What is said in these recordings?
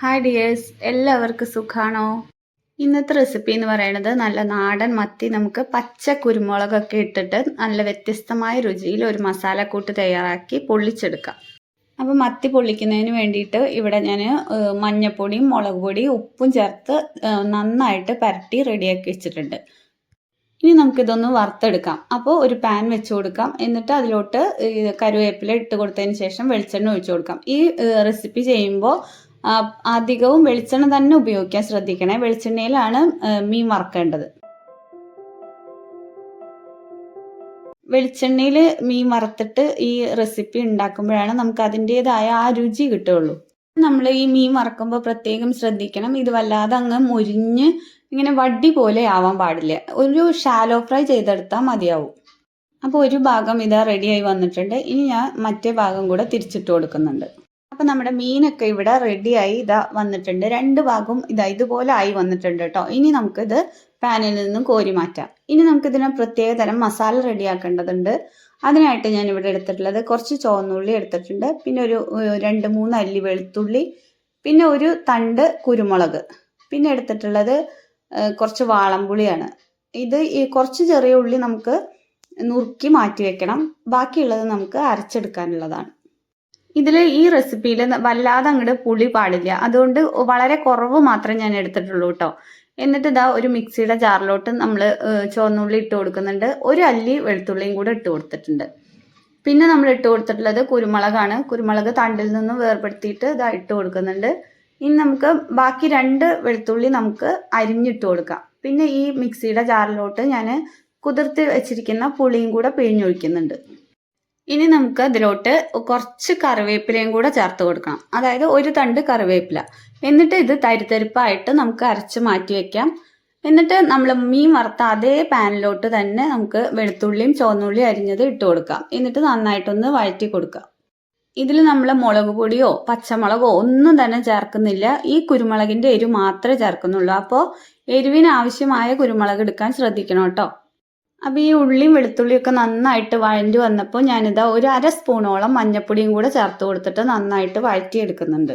Hi dears, എല്ലാവർക്കും സുഖാണോ? ഇന്നത്തെ റെസിപ്പി എന്ന് പറയുന്നത് നല്ല നാടൻ മത്തി നമുക്ക് പച്ച കുരുമുളകൊക്കെ ഇട്ടിട്ട് നല്ല വ്യത്യസ്തമായ രുചിയിൽ ഒരു മസാലക്കൂട്ട് തയ്യാറാക്കി പൊള്ളിച്ചെടുക്കാം. അപ്പോൾ മത്തി പൊള്ളിക്കുന്നതിന് വേണ്ടിയിട്ട് ഇവിടെ ഞാൻ മഞ്ഞൾപ്പൊടിയും മുളക് പൊടിയും ഉപ്പും ചേർത്ത് നന്നായിട്ട് പരട്ടി റെഡിയാക്കി വെച്ചിട്ടുണ്ട്. ഇനി നമുക്കിതൊന്ന് വറുത്തെടുക്കാം. അപ്പോൾ ഒരു പാൻ വെച്ച് കൊടുക്കാം. എന്നിട്ട് അതിലോട്ട് കറിവേപ്പില ഇട്ട് കൊടുത്തതിന് ശേഷം വെളിച്ചെണ്ണ ഒഴിച്ചു കൊടുക്കാം. ഈ റെസിപ്പി ചെയ്യുമ്പോൾ അധികവും വെളിച്ചെണ്ണ തന്നെ ഉപയോഗിക്കാൻ ശ്രദ്ധിക്കണേ. വെളിച്ചെണ്ണയിലാണ് മീൻ വറുക്കേണ്ടത്. വെളിച്ചെണ്ണയിൽ മീൻ വറുത്തിട്ട് ഈ റെസിപ്പി ഉണ്ടാക്കുമ്പോഴാണ് നമുക്ക് അതിൻ്റെതായ ആ രുചി കിട്ടുള്ളൂ. നമ്മൾ ഈ മീൻ വറക്കുമ്പോൾ പ്രത്യേകം ശ്രദ്ധിക്കണം. ഇത് വല്ലാതെ അങ്ങ് മുരിഞ്ഞ് ഇങ്ങനെ വടി പോലെ ആവാൻ പാടില്ല. ഒരു ഷാലോ ഫ്രൈ ചെയ്തെടുത്താൽ മതിയാവും. അപ്പോൾ ഒരു ഭാഗം ഇതാ റെഡിയായി വന്നിട്ടുണ്ട്. ഇനി ഞാൻ മറ്റേ ഭാഗം കൂടെ തിരിച്ചിട്ട് കൊടുക്കുന്നുണ്ട്. അപ്പോൾ നമ്മുടെ മീനൊക്കെ ഇവിടെ റെഡിയായി ഇതാ വന്നിട്ടുണ്ട്. രണ്ട് ഭാഗവും ഇതുപോലെ ആയി വന്നിട്ടുണ്ട് കേട്ടോ. ഇനി നമുക്കിത് പാനിൽ നിന്നും കോരി മാറ്റാം. ഇനി നമുക്കിതിന് പ്രത്യേക തരം മസാല റെഡിയാക്കേണ്ടതുണ്ട്. അതിനായിട്ട് ഞാൻ ഇവിടെ എടുത്തിട്ടുള്ളത് കുറച്ച് ചുവന്നുള്ളി എടുത്തിട്ടുണ്ട്, പിന്നെ ഒരു 2-3 അല്ലി വെളുത്തുള്ളി, പിന്നെ ഒരു തണ്ട് കുരുമുളക്, പിന്നെ എടുത്തിട്ടുള്ളത് കുറച്ച് വാളംപുളിയാണ്. ഇത് കുറച്ച് ചെറിയ ഉള്ളി നമുക്ക് നുറുക്കി മാറ്റി വെക്കണം. ബാക്കിയുള്ളത് നമുക്ക് അരച്ചെടുക്കാനുള്ളതാണ്. ഇതിൽ ഈ റെസിപ്പിയിൽ വല്ലാതെ അങ്ങോട്ട് പുളി പാടില്ല, അതുകൊണ്ട് വളരെ കുറവ് മാത്രമേ ഞാൻ എടുത്തിട്ടുള്ളൂ കേട്ടോ. എന്നിട്ട് ഇതാ ഒരു മിക്സിയുടെ ജാറിലോട്ട് നമ്മൾ ചുവന്നുള്ളി ഇട്ട് കൊടുക്കുന്നുണ്ട്. ഒരു അല്ലി വെളുത്തുള്ളിയും കൂടെ ഇട്ട് കൊടുത്തിട്ടുണ്ട്. പിന്നെ നമ്മൾ ഇട്ട് കൊടുത്തിട്ടുള്ളത് കുരുമുളകാണ്. കുരുമുളക് തണ്ടിൽ നിന്ന് വേർപെടുത്തിയിട്ട് ഇതാ ഇട്ട് കൊടുക്കുന്നുണ്ട്. ഇനി നമുക്ക് ബാക്കി 2 വെളുത്തുള്ളി നമുക്ക് അരിഞ്ഞിട്ട് കൊടുക്കാം. പിന്നെ ഈ മിക്സിയുടെ ജാറിലോട്ട് ഞാൻ കുതിർത്തി വെച്ചിരിക്കുന്ന പുളിയും കൂടെ പിഴിഞ്ഞൊഴിക്കുന്നുണ്ട്. ഇനി നമുക്ക് അതിലോട്ട് കുറച്ച് കറിവേപ്പിലയും കൂടെ ചേർത്ത് കൊടുക്കണം, അതായത് ഒരു തണ്ട് കറിവേപ്പില. എന്നിട്ട് ഇത് തരിതരിപ്പായിട്ട് നമുക്ക് അരച്ച് മാറ്റി വെക്കാം. എന്നിട്ട് നമ്മൾ മീൻ വറുത്ത അതേ പാനിലോട്ട് തന്നെ നമുക്ക് വെളുത്തുള്ളിയും ചുവന്നുള്ളിയും അരിഞ്ഞത് ഇട്ട് കൊടുക്കാം. എന്നിട്ട് നന്നായിട്ടൊന്ന് വഴറ്റി കൊടുക്കാം. ഇതിൽ നമ്മൾ മുളക് പൊടിയോ പച്ചമുളകോ ഒന്നും തന്നെ ചേർക്കുന്നില്ല. ഈ കുരുമുളകിൻ്റെ എരിവ് മാത്രമേ ചേർക്കുന്നുള്ളൂ. അപ്പോൾ എരിവിന് ആവശ്യമായ കുരുമുളക് എടുക്കാൻ ശ്രദ്ധിക്കണം കേട്ടോ. അപ്പോൾ ഈ ഉള്ളിയും വെളുത്തുള്ളിയും ഒക്കെ നന്നായിട്ട് വഴണ്ടി വന്നപ്പോൾ ഞാനിതാ ഒരു 1/2 സ്പൂണോളം മഞ്ഞൾപ്പൊടിയും കൂടെ ചേർത്ത് കൊടുത്തിട്ട് നന്നായിട്ട് വഴറ്റിയെടുക്കുന്നുണ്ട്.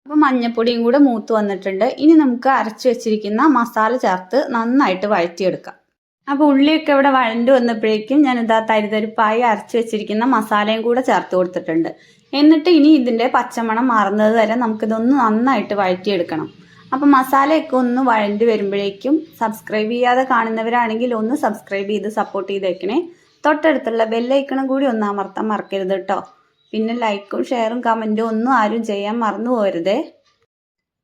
അപ്പോൾ മഞ്ഞൾപ്പൊടിയും കൂടെ മൂത്ത് വന്നിട്ടുണ്ട്. ഇനി നമുക്ക് അരച്ച് വെച്ചിരിക്കുന്ന മസാല ചേർത്ത് നന്നായിട്ട് വഴറ്റിയെടുക്കാം. അപ്പോൾ ഉള്ളിയൊക്കെ ഇവിടെ വഴണ്ടി വന്നപ്പോഴേക്കും ഞാനിതാ തരിതരിപ്പായി അരച്ച് വെച്ചിരിക്കുന്ന മസാലയും കൂടെ ചേർത്ത് കൊടുത്തിട്ടുണ്ട്. എന്നിട്ട് ഇനി ഇതിൻ്റെ പച്ചമണം മാറുന്നത് വരെ നമുക്കിതൊന്ന് നന്നായിട്ട് വഴറ്റിയെടുക്കണം. അപ്പം മസാലയൊക്കെ ഒന്ന് വഴണ്ടി വരുമ്പോഴേക്കും സബ്സ്ക്രൈബ് ചെയ്യാതെ കാണുന്നവരാണെങ്കിൽ ഒന്ന് സബ്സ്ക്രൈബ് ചെയ്ത് സപ്പോർട്ട് ചെയ്തേക്കണേ. തൊട്ടടുത്തുള്ള ബെല്ലൈക്കണും കൂടി ഒന്ന് അമർത്താൻ മറക്കരുത് കേട്ടോ. പിന്നെ ലൈക്കും ഷെയറും കമൻറ്റും ഒന്നും ആരും ചെയ്യാൻ മറന്നു പോകരുതേ.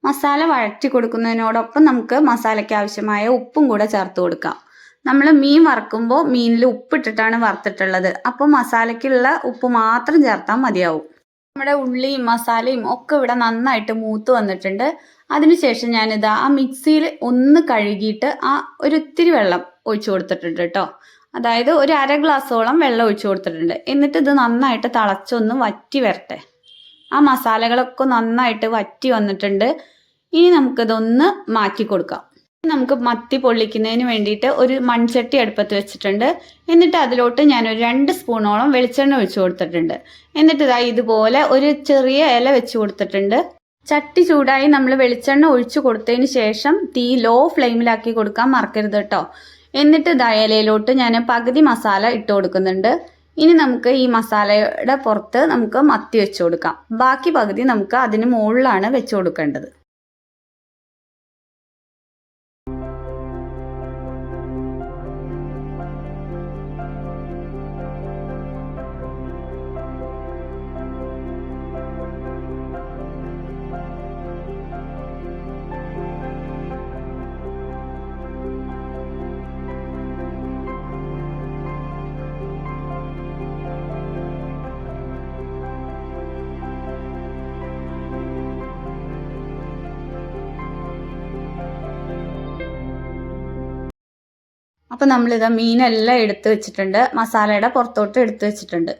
മസാല വഴറ്റി കൊടുക്കുന്നതിനോടൊപ്പം നമുക്ക് മസാലയ്ക്ക് ആവശ്യമായ ഉപ്പും കൂടെ ചേർത്ത് കൊടുക്കാം. നമ്മൾ മീൻ വറുക്കുമ്പോൾ മീനിൽ ഉപ്പിട്ടിട്ടാണ് വറുത്തിട്ടുള്ളത്. അപ്പോൾ മസാലയ്ക്കുള്ള ഉപ്പ് മാത്രം ചേർത്താൽ മതിയാവും. നമ്മുടെ ഉള്ളിയും മസാലയും ഒക്കെ ഇവിടെ നന്നായിട്ട് മൂത്ത് വന്നിട്ടുണ്ട്. അതിനുശേഷം ഞാനിതാ ആ മിക്സിയിൽ ഒന്ന് കഴുകിയിട്ട് ഒരു ഇത്തിരി വെള്ളം ഒഴിച്ചു കൊടുത്തിട്ടുണ്ട് കേട്ടോ. അതായത് ഒരു 1/2 ഗ്ലാസ്സോളം വെള്ളം ഒഴിച്ചു കൊടുത്തിട്ടുണ്ട്. എന്നിട്ട് ഇത് നന്നായിട്ട് തിളച്ചൊന്ന് വറ്റി വരട്ടെ. ആ മസാലകളൊക്കെ നന്നായിട്ട് വറ്റി വന്നിട്ടുണ്ട്. ഇനി നമുക്കിതൊന്ന് മാറ്റി കൊടുക്കാം. നമുക്ക് മത്തി പൊള്ളിക്കുന്നതിന് വേണ്ടിയിട്ട് ഒരു മൺചട്ടി അടുപ്പത്ത് വെച്ചിട്ടുണ്ട്. എന്നിട്ട് അതിലോട്ട് ഞാനൊരു 2 സ്പൂണോളം വെളിച്ചെണ്ണ ഒഴിച്ചു കൊടുത്തിട്ടുണ്ട്. എന്നിട്ട് ഇതുപോലെ ഒരു ചെറിയ ഇല വെച്ച് കൊടുത്തിട്ടുണ്ട്. ചട്ടി ചൂടായി നമ്മൾ വെളിച്ചെണ്ണ ഒഴിച്ചു കൊടുത്തതിന് ശേഷം തീ ലോ ഫ്ലെയിമിലാക്കി കൊടുക്കാൻ മറക്കരുത് കേട്ടോ. എന്നിട്ട് ഇലയിലോട്ട് ഞാൻ പകുതി മസാല ഇട്ട് കൊടുക്കുന്നുണ്ട്. ഇനി നമുക്ക് ഈ മസാലയുടെ പുറത്ത് നമുക്ക് മത്തി വെച്ച് കൊടുക്കാം. ബാക്കി പകുതി നമുക്ക് അതിന് മുകളിലാണ് വെച്ച് കൊടുക്കേണ്ടത്. അപ്പോൾ നമ്മളിത് മീനെല്ലാം എടുത്ത് വെച്ചിട്ടുണ്ട്, മസാലയുടെ പുറത്തോട്ട് എടുത്ത് വെച്ചിട്ടുണ്ട്.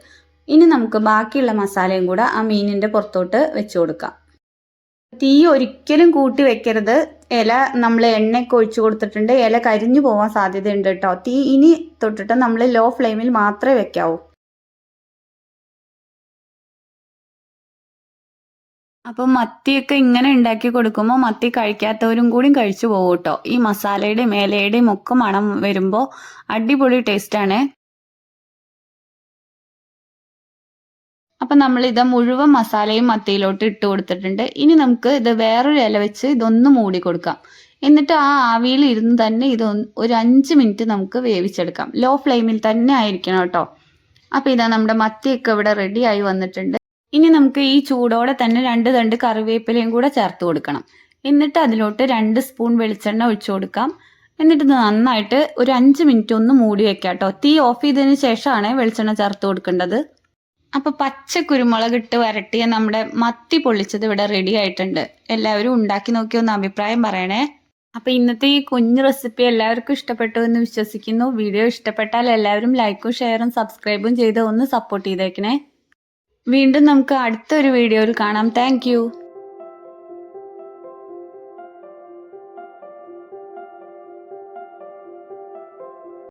ഇനി നമുക്ക് ബാക്കിയുള്ള മസാലയും കൂടെ ആ മീനിൻ്റെ പുറത്തോട്ട് വെച്ച് കൊടുക്കാം. തീ ഒരിക്കലും കൂട്ടി വെക്കരുത്. ഇല നമ്മൾ എണ്ണയൊക്കെ ഒഴിച്ചു കൊടുത്തിട്ടുണ്ട്, ഇല കരിഞ്ഞു പോകാൻ സാധ്യതയുണ്ട് കേട്ടോ. തീ ഇനി തൊട്ടിട്ട് നമ്മൾ ലോ ഫ്ലെയിമിൽ മാത്രമേ വെക്കാവൂ. അപ്പം മത്തിയൊക്കെ ഇങ്ങനെ ഉണ്ടാക്കി കൊടുക്കുമ്പോൾ മത്തി കഴിക്കാത്തവരും കൂടി കഴിച്ചു പോകും കേട്ടോ. ഈ മസാലയുടെയും ഇലയുടെയും ഒക്കെ മണം വരുമ്പോൾ അടിപൊളി ടേസ്റ്റാണ്. അപ്പം നമ്മളിത് മുഴുവൻ മസാലയും മത്തിയിലോട്ട് ഇട്ട് കൊടുത്തിട്ടുണ്ട്. ഇനി നമുക്ക് ഇത് വേറൊരു ഇല വെച്ച് ഇതൊന്ന് മൂടി കൊടുക്കാം. എന്നിട്ട് ആ ആവിയിൽ ഇരുന്ന് തന്നെ ഇത് ഒരു 5 മിനിറ്റ് നമുക്ക് വേവിച്ചെടുക്കാം. ലോ ഫ്ലെയിമിൽ തന്നെ ആയിരിക്കണം കേട്ടോ. അപ്പം ഇതാ നമ്മുടെ മത്തിയൊക്കെ ഇവിടെ റെഡി ആയി വന്നിട്ടുണ്ട്. ഇനി നമുക്ക് ഈ ചൂടോടെ തന്നെ 2 തണ്ട് കറിവേപ്പിലയും കൂടെ ചേർത്ത് കൊടുക്കണം. എന്നിട്ട് അതിലോട്ട് 2 സ്പൂൺ വെളിച്ചെണ്ണ ഒഴിച്ചു കൊടുക്കാം. എന്നിട്ട് ഇത് നന്നായിട്ട് ഒരു 5 മിനിറ്റ് ഒന്ന് മൂടി വെക്കാം കേട്ടോ. തീ ഓഫ് ചെയ്തതിന് ശേഷമാണ് വെളിച്ചെണ്ണ ചേർത്ത് കൊടുക്കേണ്ടത്. അപ്പോൾ പച്ച കുരുമുളക് ഇട്ട് വരട്ടിയ നമ്മുടെ മത്തി പൊള്ളിച്ചത് ഇവിടെ റെഡി ആയിട്ടുണ്ട്. എല്ലാവരും ഉണ്ടാക്കി നോക്കി ഒന്ന് അഭിപ്രായം പറയണേ. അപ്പോൾ ഇന്നത്തെ ഈ കുഞ്ഞു റെസിപ്പി എല്ലാവർക്കും ഇഷ്ടപ്പെട്ടു എന്ന് വിശ്വസിക്കുന്നു. വീഡിയോ ഇഷ്ടപ്പെട്ടാൽ എല്ലാവരും ലൈക്കും ഷെയറും സബ്സ്ക്രൈബും ചെയ്ത് ഒന്ന് സപ്പോർട്ട് ചെയ്തേക്കണേ. വീണ്ടും നമുക്ക് അടുത്തൊരു വീഡിയോയിൽ കാണാം. താങ്ക്